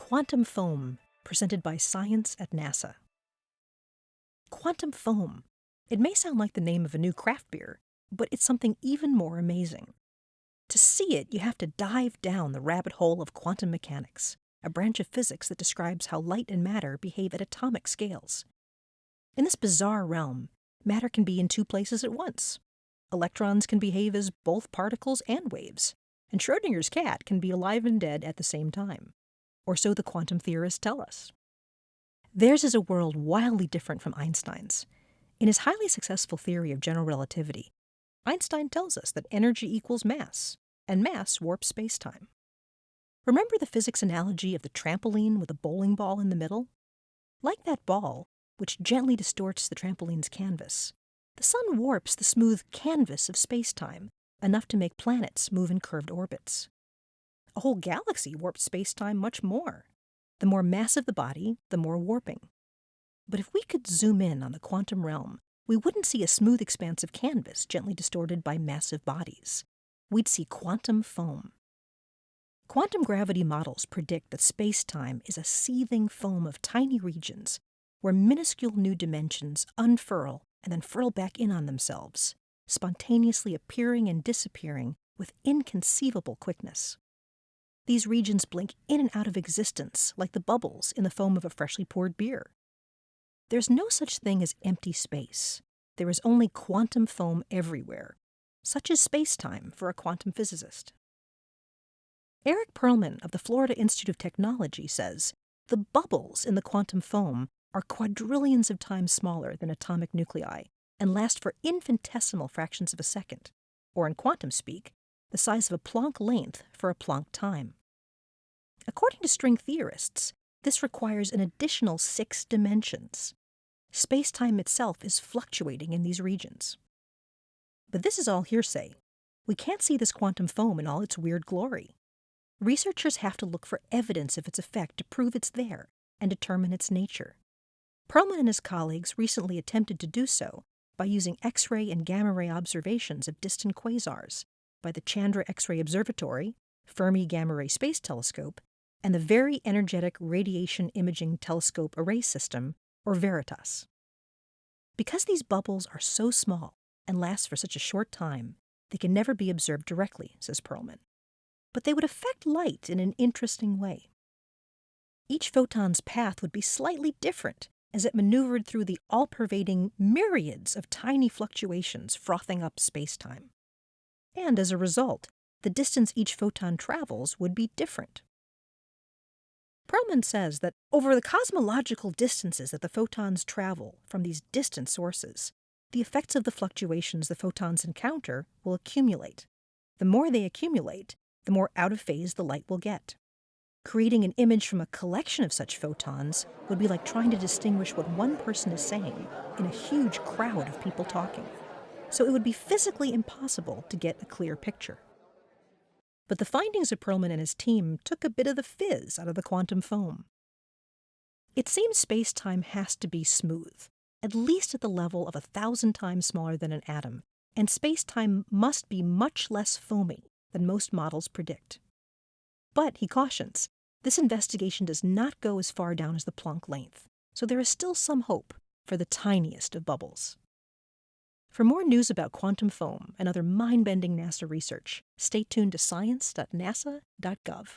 Quantum foam, presented by Science at NASA. Quantum foam. It may sound like the name of a new craft beer, but it's something even more amazing. To see it, you have to dive down the rabbit hole of quantum mechanics, a branch of physics that describes how light and matter behave at atomic scales. In this bizarre realm, matter can be in two places at once. Electrons can behave as both particles and waves, and Schrödinger's cat can be alive and dead at the same time. Or so the quantum theorists tell us. Theirs is a world wildly different from Einstein's. In his highly successful theory of general relativity, Einstein tells us that energy equals mass, and mass warps space-time. Remember the physics analogy of the trampoline with a bowling ball in the middle? Like that ball, which gently distorts the trampoline's canvas, the sun warps the smooth canvas of space-time enough to make planets move in curved orbits. A whole galaxy warps space-time much more. The more massive the body, the more warping. But if we could zoom in on the quantum realm, we wouldn't see a smooth expanse of canvas gently distorted by massive bodies. We'd see quantum foam. Quantum gravity models predict that space-time is a seething foam of tiny regions where minuscule new dimensions unfurl and then furl back in on themselves, spontaneously appearing and disappearing with inconceivable quickness. These regions blink in and out of existence like the bubbles in the foam of a freshly poured beer. There's no such thing as empty space. There is only quantum foam everywhere. Such is space-time for a quantum physicist. Eric Perlman of the Florida Institute of Technology says the bubbles in the quantum foam are quadrillions of times smaller than atomic nuclei and last for infinitesimal fractions of a second, or in quantum speak, the size of a Planck length for a Planck time. According to string theorists, this requires an additional 6 dimensions. Space-time itself is fluctuating in these regions. But this is all hearsay. We can't see this quantum foam in all its weird glory. Researchers have to look for evidence of its effect to prove it's there and determine its nature. Perlman and his colleagues recently attempted to do so by using X-ray and gamma-ray observations of distant quasars by the Chandra X-ray Observatory, Fermi Gamma-ray Space Telescope, and the Very Energetic Radiation Imaging Telescope Array System, or VERITAS. Because these bubbles are so small and last for such a short time, they can never be observed directly, says Perlman. But they would affect light in an interesting way. Each photon's path would be slightly different as it maneuvered through the all-pervading myriads of tiny fluctuations frothing up space-time. And as a result, the distance each photon travels would be different. Perlman says that over the cosmological distances that the photons travel from these distant sources, the effects of the fluctuations the photons encounter will accumulate. The more they accumulate, the more out of phase the light will get. Creating an image from a collection of such photons would be like trying to distinguish what one person is saying in a huge crowd of people talking. So it would be physically impossible to get a clear picture. But the findings of Perlman and his team took a bit of the fizz out of the quantum foam. It seems space-time has to be smooth, at least at the level of 1,000 times smaller than an atom, and space-time must be much less foamy than most models predict. But, he cautions, this investigation does not go as far down as the Planck length, so there is still some hope for the tiniest of bubbles. For more news about quantum foam and other mind-bending NASA research, stay tuned to science.nasa.gov.